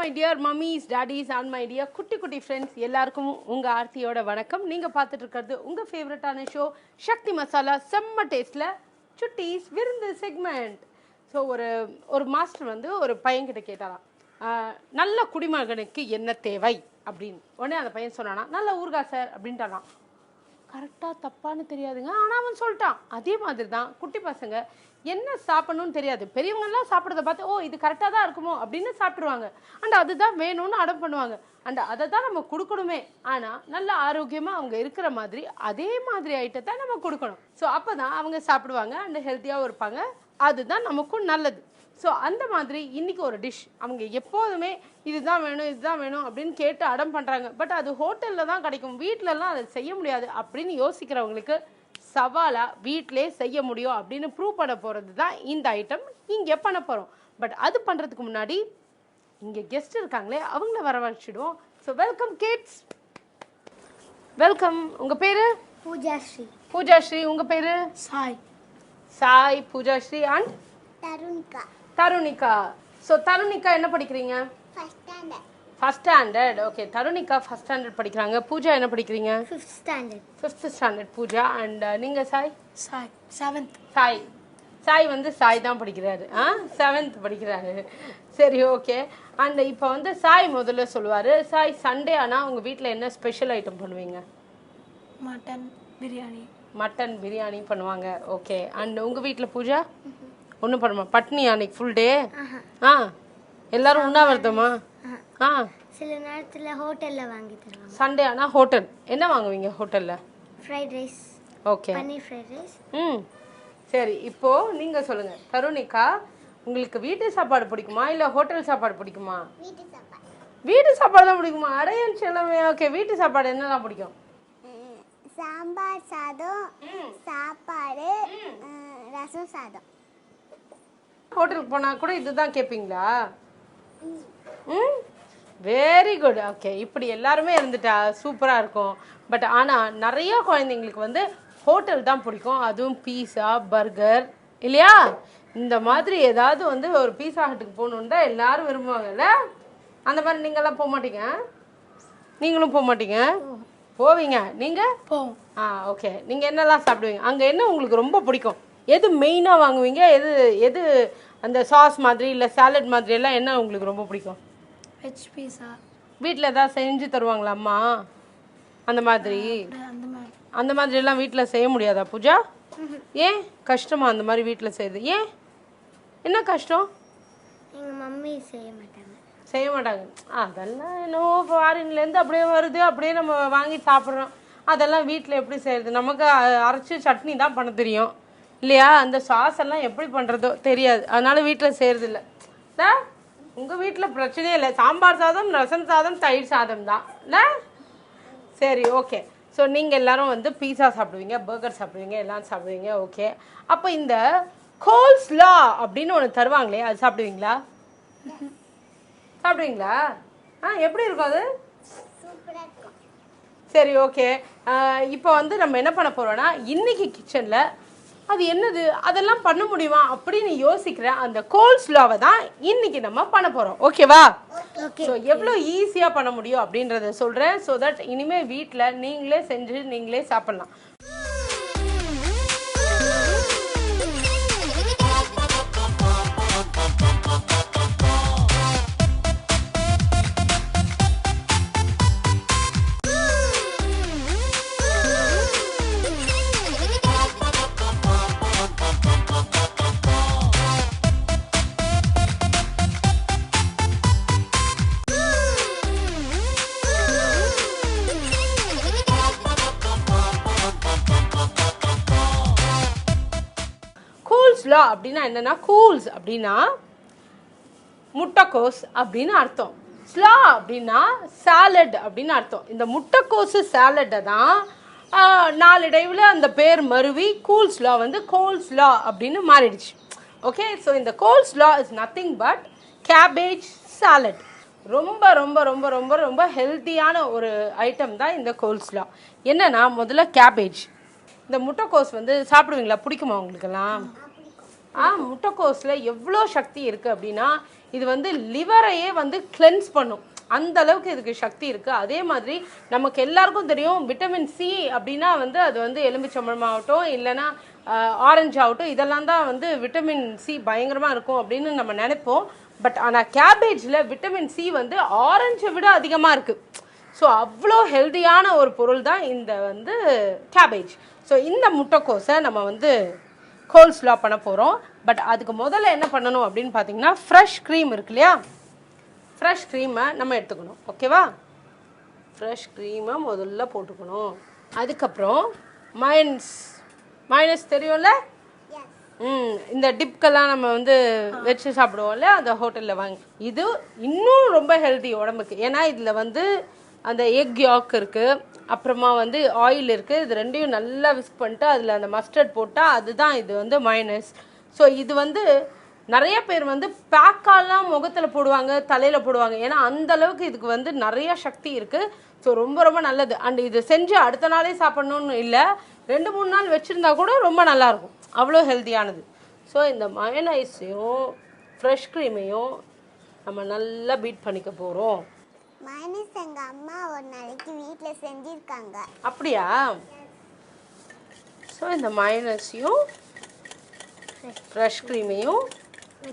my dear mummies, daddies and my dear குட்டி friends எல்லாருக்கும் உங்க ஆர்த்தியோட வணக்கம். நீங்க பார்த்துட்டு இருக்கிறது உங்க ஃபேவரட்டான ஷோ சக்தி மசாலா செம்ம டேஸ்ட்ல சுட்டீஸ் விருந்து செக்மெண்ட். ஸோ ஒரு மாஸ்டர் வந்து ஒரு பையன்கிட்ட கேட்டாராம், நல்ல குடிமகனுக்கு என்ன தேவை அப்படின்னு. உடனே அந்த பையன் சொன்னானா, நல்ல ஊர்கா சார் அப்படின்ட்டானான். கரெக்டாக தப்பான்னு தெரியாதுங்க, ஆனால் அவன் சொல்லிட்டான். அதே மாதிரி தான் குட்டி பசங்க என்ன சாப்பிடணும்னு தெரியாது, பெரியவங்கெல்லாம் சாப்பிட்றத பார்த்து ஓ இது கரெக்டாக தான் இருக்குமோ அப்படின்னு சாப்பிட்ருவாங்க. அண்ட் அதுதான் வேணும்னு அடம் பண்ணுவாங்க. அண்ட் அதை தான் நம்ம கொடுக்கணுமே. ஆனால் நல்ல ஆரோக்கியமாக அவங்க இருக்கிற மாதிரி அதே மாதிரி ஐட்டத்தை நம்ம கொடுக்கணும். ஸோ அப்போ தான் அவங்க சாப்பிடுவாங்க அண்ட் ஹெல்த்தியாகவும் இருப்பாங்க. அதுதான் நமக்கும் நல்லது. ஸோ அந்த மாதிரி இன்றைக்கி ஒரு டிஷ் அவங்க எப்போதுமே இதுதான் வேணும் அப்படின்னு கேட்டு அடம் பண்ணுறாங்க. பட் அது ஹோட்டலில் தான் கிடைக்கும், வீட்டிலலாம் அதை செய்ய முடியாது அப்படின்னு யோசிக்கிறவங்களுக்கு சவாலாக வீட்டிலே செய்ய முடியும் அப்படின்னு ப்ரூவ் பண்ண போகிறது தான் இந்த ஐட்டம் இங்கே பண்ண போகிறோம். பட் அது பண்ணுறதுக்கு முன்னாடி இங்கே கெஸ்ட் இருக்காங்களே அவங்கள வரவழைச்சிடுவோம். So welcome kids, welcome. உங்கள் பேர்? பூஜாஸ்ரீ. பூஜாஸ்ரீ. உங்கள் பேர்? சாய். சாய், பூஜாஸ்ரீ அண்ட் தருணிகா. தருணிகா. ஸோ தருணிகா என்ன படிக்கிறீங்க? First standard. Okay, Tarunika first standard படிக்கிறாங்க. பூஜா என்ன படிக்கிறீங்க? Fifth standard Pooja. அண்ட் நீங்கள்? சாய். செவன்த். சாய் வந்து சாய் தான் படிக்கிறாரு. 7th படிக்கிறாரு. சரி, ஓகே. அண்ட் இப்போ வந்து சாய் முதல்ல சொல்லுவார். சாய், சண்டே ஆனால் உங்கள் வீட்டில் என்ன ஸ்பெஷல் ஐட்டம் பண்ணுவீங்க? மட்டன் பிரியாணி பண்ணுவாங்க. ஓகே. அண்ட் உங்கள் வீட்டில் பூஜா ஒன்றும் பண்ணுமா? பட்னி அன்னைக்கு ஃபுல் டே? எல்லாரும் உண்ணாவிரதமா? சில நேரத்தில் ஹோட்டலில் வாங்கி தருவாங்க. சண்டே ஆனால் ஹோட்டல் என்ன வாங்குவீங்க ஹோட்டலில்? Fried rice. ஓகே, பன்னீர் ஃப்ரைட் ரைஸ். சரி. இப்போது நீங்கள் சொல்லுங்கள் தருணிகா, உங்களுக்கு வீட்டு சாப்பாடு பிடிக்குமா இல்லை ஹோட்டல் சாப்பாடு பிடிக்குமா? வீட்டு சாப்பாடு தான் பிடிக்குமா? அடையன் செல்லமே. ஓகே, வீட்டு சாப்பாடு என்னெல்லாம் பிடிக்கும்? சாம்பார் சாதம், சாப்பாடு, ரசம் சாதம். ஹோட்டலுக்கு போனால் கூட இதுதான் கேட்பீங்களா? Very good. ஓகே, இப்படி எல்லாருமே இருந்துட்டா சூப்பராக இருக்கும். பட் ஆனால் நிறையா குழந்தைங்களுக்கு வந்து ஹோட்டல் தான் பிடிக்கும். அதுவும் பீஸா, பர்கர் இல்லையா? இந்த மாதிரி ஏதாவது வந்து ஒரு பீஸா ஹட்டுக்கு போகணுன்னு தான் எல்லாரும் விரும்புவாங்கல்ல? அந்த மாதிரி நீங்கள்லாம் போக மாட்டீங்க? நீங்களும் போக மாட்டீங்க? போவீங்க. நீங்கள்? போவோம். ஓகே. நீங்கள் என்னெல்லாம் சாப்பிடுவீங்க அங்கே? என்ன உங்களுக்கு ரொம்ப பிடிக்கும்? எது மெயினாக வாங்குவீங்க? எது அந்த சாஸ் மாதிரி இல்லை சாலட் மாதிரி எல்லாம் என்ன உங்களுக்கு ரொம்ப பிடிக்கும்? வெஜ் பீஸா. வீட்டில் ஏதாவது செஞ்சு தருவாங்களா அம்மா? அந்த மாதிரி எல்லாம் வீட்டில் செய்ய முடியாதா பூஜா? ஏன் கஷ்டமா அந்த மாதிரி வீட்டில் செய்யுது? ஏன் என்ன கஷ்டம்? எங்கள் மம்மி செய்ய மாட்டாங்க. அதெல்லாம் என்னவோ ஃபாரின்லேருந்து அப்படியே வருது, அப்படியே நம்ம வாங்கி சாப்பிட்றோம். அதெல்லாம் வீட்டில் எப்படி செய்கிறது? நமக்கு அரைச்சி சட்னி தான் பண்ண தெரியும் இல்லையா? அந்த சாஸ் எல்லாம் எப்படி பண்ணுறதோ தெரியாது, அதனால வீட்டில் செய்கிறதில்ல. உங்கள் வீட்டில் பிரச்சனையே இல்லை, சாம்பார் சாதம், ரசம் சாதம், தயிர் சாதம் தான் இல்லை? சரி, ஓகே. ஸோ நீங்கள் எல்லோரும் வந்து பீஸா சாப்பிடுவீங்க, பர்கர் சாப்பிடுவீங்க, எல்லாம் சாப்பிடுவீங்க. ஓகே. அப்போ இந்த கோல்ஸ்லா அப்படின்னு ஒன்று தருவாங்களே, அது சாப்பிடுவீங்களா? எப்படி இருக்கும் அது? சரி, ஓகே. இப்போ வந்து நம்ம என்ன பண்ண போகிறோன்னா, இன்றைக்கி கிச்சனில் அது என்னது அதெல்லாம் பண்ண முடியுமா அப்படின்னு யோசிக்கிற அந்த கோல்ஸ்லாவை தான் இன்னைக்கு நம்ம பண்ண போகிறோம். ஓகேவா? ஸோ எவ்வளோ ஈஸியாக பண்ண முடியும் அப்படின்றத சொல்கிறேன். ஸோ தட் இனிமேல் வீட்டில் நீங்களே செஞ்சு நீங்களே சாப்பிட்லாம். அப்படின்னா என்னன்னா, கூல்ஸ் அப்படின்னா முட்டைக்கோஸ் அப்படின்னு அர்த்தம். ஸ்லா அப்படின்னா சாலட் அப்படின்னு அர்த்தம். இந்த முட்டைக்கோசு சாலட்டை தான் நாளடைவில் அந்த பேர் மருவி கூல்ஸ்லா வந்து கோல்ஸ்லா அப்படின்னு மாறிடுச்சு. ஓகே. ஸோ இந்த கோல்ஸ்லா is nothing but cabbage salad. ரொம்ப ரொம்ப ரொம்ப ரொம்ப ரொம்ப ஹெல்த்தியான ஒரு ஐட்டம் தான் இந்த கோல்ஸ்லா. என்னன்னா, முதல்ல கேபேஜ். இந்த முட்டைக்கோஸ் வந்து சாப்பிடுவீங்களா? பிடிக்குமா உங்களுக்கெல்லாம்? முட்டைக்கோஸில் எவ்வளோ சக்தி இருக்குது அப்படின்னா, இது வந்து லிவரையே வந்து கிளென்ஸ் பண்ணும். அந்த அளவுக்கு இதுக்கு சக்தி இருக்குது. அதே மாதிரி நமக்கு எல்லாருக்கும் தெரியும் விட்டமின் சி அப்படின்னா வந்து அது வந்து எலுமிச்சம்பழமாகட்டும் இல்லைன்னா ஆரஞ்சு ஆகட்டும், இதெல்லாம் தான் வந்து விட்டமின் சி பயங்கரமாக இருக்கும் அப்படின்னு நம்ம நினைப்போம். பட் ஆனால் கேபேஜில் விட்டமின் சி வந்து ஆரஞ்சை விட அதிகமாக இருக்குது. ஸோ அவ்வளோ ஹெல்தியான ஒரு பொருள் தான் இந்த வந்து கேபேஜ். ஸோ இந்த முட்டைக்கோஸை நம்ம வந்து கோல்ஸ்லா பண்ண போகிறோம். பட் அதுக்கு முதல்ல என்ன பண்ணணும் அப்படின்னு பார்த்தீங்கன்னா, ஃப்ரெஷ் க்ரீம் இருக்கு இல்லையா, ஃப்ரெஷ் க்ரீமை நம்ம எடுத்துக்கணும். ஓகேவா, ஃப்ரெஷ் க்ரீமை முதல்ல போட்டுக்கணும். அதுக்கப்புறம் மைனஸ் தெரியும்ல, இந்த டிப்கெல்லாம் நம்ம வந்து வச்சு சாப்பிடுவோம்ல அந்த ஹோட்டலில் வாங்கி, இது இன்னும் ரொம்ப ஹெல்தி உடம்புக்கு. ஏன்னா இதில் வந்து அந்த எக் யாக் இருக்குது, அப்புறமா வந்து ஆயில் இருக்குது. இது ரெண்டையும் நல்லா விஸ்க் பண்ணிட்டு அதில் அந்த மஸ்டர்ட் போட்டால் அதுதான் இது வந்து மைனஸ். ஸோ இது வந்து நிறைய பேர் வந்து பேக்காலாம் முகத்தில் போடுவாங்க, தலையில் போடுவாங்க. ஏன்னா அந்த அளவுக்கு இதுக்கு வந்து நிறைய சக்தி இருக்குது. ஸோ ரொம்ப ரொம்ப நல்லது. அண்ட் இது செஞ்சு அடுத்த நாளே சாப்பிட்ணுன்னு இல்லை, 2-3 நாள் வச்சுருந்தா கூட ரொம்ப நல்லாயிருக்கும், அவ்வளோ ஹெல்த்தியானது. ஸோ இந்த மயோனைஸையும் ஃப்ரெஷ் க்ரீமையும் நம்ம நல்லா பீட் பண்ணிக்க போகிறோம். மைனஸ் எங்கள் அம்மா ஒரு நாளைக்கு வீட்டில் செஞ்சுருக்காங்க. அப்படியா? ஸோ இந்த மைனஸையும் ஃப்ரெஷ் க்ரீமையும்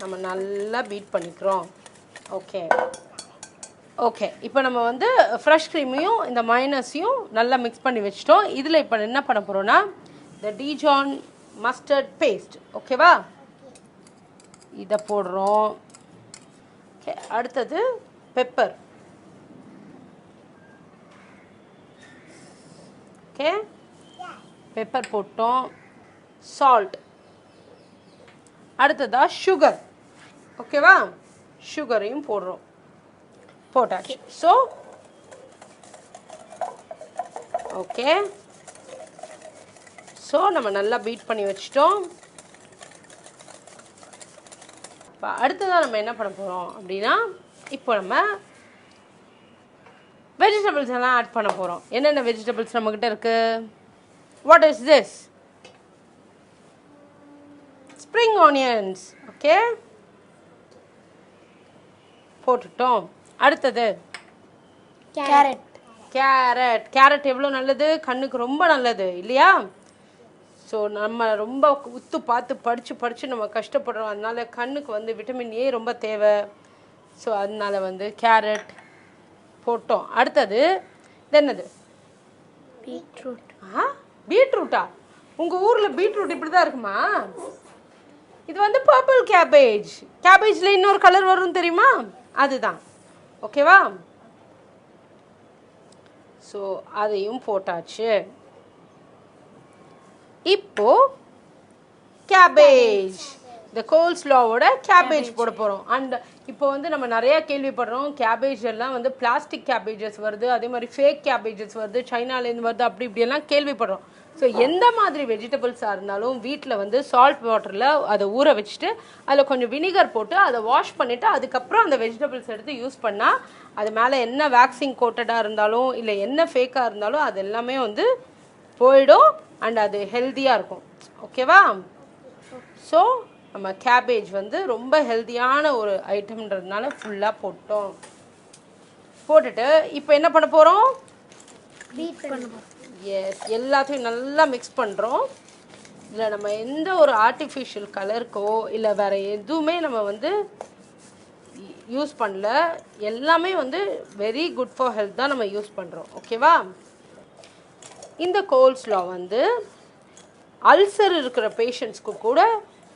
நம்ம நல்லா பீட் பண்ணிக்கிறோம். ஓகே இப்போ நம்ம வந்து ஃப்ரெஷ் க்ரீமையும் இந்த மைனஸையும் நல்லா மிக்ஸ் பண்ணி வச்சிட்டோம். இதில் இப்போ என்ன பண்ண போகிறோன்னா இந்த டிஜான் மஸ்டர்ட் பேஸ்ட். ஓகேவா, இதை போடுறோம். ஓகே, அடுத்தது பெப்பர். ஓகே, பெப்பர் போட்டோம். சால்ட். அடுத்ததா சுகர். ஓகேவா, சுகரையும் போடுறோம். போட்டாச்சு. ஸோ ஓகே, ஸோ நம்ம நல்லா பீட் பண்ணி வச்சிட்டோம். இப்போ அடுத்ததாக நம்ம என்ன பண்ண போகிறோம் அப்படின்னா, இப்போ நம்ம வெஜிடபிள்ஸ் எல்லாம் ஆட் பண்ண போகிறோம். என்னென்ன வெஜிடபிள்ஸ் நம்மக்கிட்ட இருக்குது? What is this? Spring onions. Okay, போட்டுட்டோம். அடுத்தது கேரட் எவ்வளோ நல்லது, கண்ணுக்கு ரொம்ப நல்லது இல்லையா? ஸோ நம்ம ரொம்ப உத்து பார்த்து படித்து நம்ம கஷ்டப்படுறோம். அதனால கண்ணுக்கு வந்து விட்டமின் ஏ ரொம்ப தேவை. ஸோ அதனால வந்து கேரட் போட்டோம். அடுத்தது இது என்னது? பீட்ரூட்டா? உங்கள் ஊரில் பீட்ரூட் இப்படி தான் இருக்குமா? இது வந்து பர்பிள் கேபேஜ். கேபேஜில் இன்னொரு கலர் வரும் தெரியுமா, அதுதான். ஓகேவா, ஸோ அதையும் போட்டாச்சு. இப்போ கேபேஜ், இந்த கோல்ஸ்லாவோட கேபேஜ் போட போகிறோம். அண்ட் இப்போ வந்து நம்ம நிறையா கேள்விப்படுறோம், கேபேஜ் எல்லாம் வந்து பிளாஸ்டிக் கேபேஜஸ் வருது, அதே மாதிரி ஃபேக் கேபேஜஸ் வருது, சைனாலேருந்து வருது, அப்படி இப்படியெல்லாம் கேள்விப்படுறோம். ஸோ எந்த மாதிரி வெஜிடபிள்ஸாக இருந்தாலும் வீட்டில் வந்து சால்ட் வாட்டரில் அதை ஊற வச்சுட்டு அதில் கொஞ்சம் வினிகர் போட்டு அதை வாஷ் பண்ணிவிட்டு அதுக்கப்புறம் அந்த வெஜிடபிள்ஸ் எடுத்து யூஸ் பண்ணால் அது மேலே என்ன வேக்சிங் கோட்டடாக இருந்தாலும் இல்லை என்ன ஃபேக்காக இருந்தாலும் அது எல்லாமே வந்து போயிடும். அண்ட் அது ஹெல்த்தியாக இருக்கும். ஓகேவா, ஸோ நம்ம கேபேஜ் வந்து ரொம்ப ஹெல்த்தியான ஒரு ஐட்டம்ன்றதுனால ஃபுல்லாக போட்டுட்டு இப்போ என்ன பண்ண போகிறோம்? எஸ், எல்லாத்தையும் நல்லா மிக்ஸ் பண்ணுறோம். இல்லை நம்ம எந்த ஒரு ஆர்டிஃபிஷியல் கலருக்கோ இல்லை வேறு எதுவுமே நம்ம வந்து யூஸ் பண்ணல. எல்லாமே வந்து வெரி குட் ஃபார் ஹெல்த் தான் நம்ம யூஸ் பண்ணுறோம். ஓகேவா, இந்த கோல்ஸ்லா வந்து அல்சர் இருக்கிற பேஷண்ட்ஸ்க்கு கூட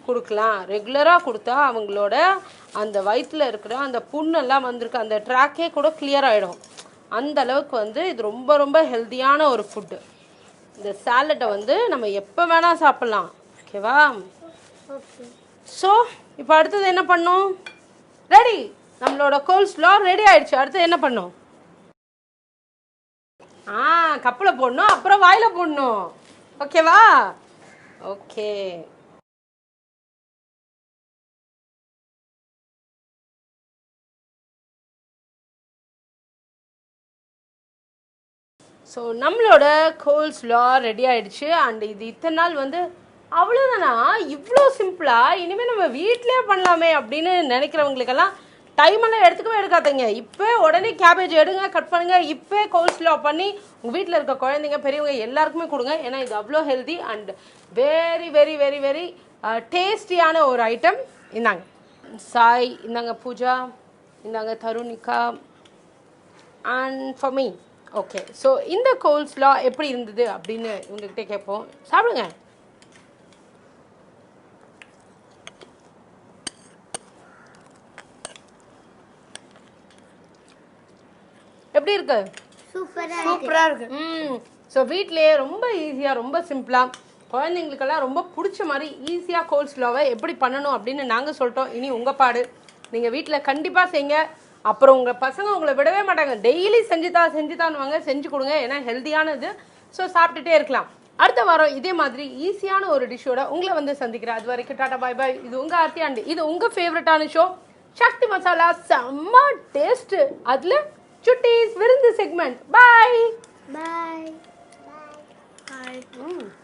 கொடுக்கலாம். ரெகுலராக கொடுத்தா அவங்களோட அந்த வயிற்றில் இருக்கிற அந்த புண்ணெல்லாம் வந்திருக்கு அந்த ட்ராக்கே கூட கிளியர் ஆகிடும். அந்த அளவுக்கு வந்து இது ரொம்ப ரொம்ப ஹெல்த்தியான ஒரு ஃபுட்டு. இந்த சாலட்டை வந்து நம்ம எப்போ வேணால் சாப்பிட்லாம். ஓகேவா, ஸோ இப்போ அடுத்தது என்ன பண்ணோம்? ரெடி, நம்மளோட கோல்ஸ்லா ரெடி ஆயிடுச்சு. அடுத்தது என்ன பண்ணோம்? கப்பில் போடணும், அப்புறம் வாயில் போடணும். ஓகேவா, ஓகே. ஸோ நம்மளோட கோல்ஸ்லா ரெடி ஆகிடுச்சு. அண்ட் இது இத்தனை நாள் வந்து அவ்வளோதானா, இவ்வளோ சிம்பிளாக, இனிமேல் நம்ம வீட்டிலே பண்ணலாமே அப்படின்னு நினைக்கிறவங்களுக்கெல்லாம் டைம் எல்லாம் எடுத்துக்கவே எடுக்காதீங்க. இப்போ உடனே கேபேஜ் எடுங்க, கட் பண்ணுங்க, இப்போ கோல்ஸ்லா பண்ணி உங்கள் வீட்டில் இருக்க குழந்தைங்க பெரியவங்க எல்லாருக்குமே கொடுங்க. ஏன்னா இது அவ்வளோ healthy and very very very very டேஸ்டியான ஒரு ஐட்டம். இந்தாங்க சாய், இந்தாங்க பூஜா, இந்தாங்க Tarunika and for me. Okay, so இந்த கோல்ஸ்லா எப்படி இருந்தது அப்படின்னு இவங்ககிட்ட கேட்போம். சாப்பிடுங்க. எப்படி இருக்கு? சூப்பரா இருக்கு. ஸோ வீட்டிலேயே ரொம்ப ஈஸியாக, ரொம்ப சிம்பிளாக, குழந்தைங்களுக்கெல்லாம் ரொம்ப பிடிச்ச மாதிரி ஈஸியாக கோல்ஸ்லாவை எப்படி பண்ணணும் அப்படின்னு நாங்கள் சொல்லிட்டோம். இனி உங்கள் பாடு. நீங்கள் வீட்டில் கண்டிப்பாக செய்யுங்க. அப்புறம் உங்கள் பசங்க உங்களை விடவே மாட்டாங்க. டெய்லி செஞ்சுதான்னுவாங்க. செஞ்சு கொடுங்க, ஏன்னா ஹெல்த்தியானது. ஸோ சாப்பிட்டுட்டே இருக்கலாம். அடுத்த வாரம் இதே மாதிரி ஈஸியான ஒரு டிஷ்ஷோட உங்களை வந்து சந்திக்கிறேன். அது வரைக்கும் டாடா பாய் பாய். இது உங்கள் ஆர்த்தி அண்ட் இது உங்கள் ஃபேவரட்டான ஷோ சக்தி மசாலா செம்ம டேஸ்ட். அதில் சுட்டீஸ் விருந்து செக்மெண்ட். பாய் பாய். பாய்.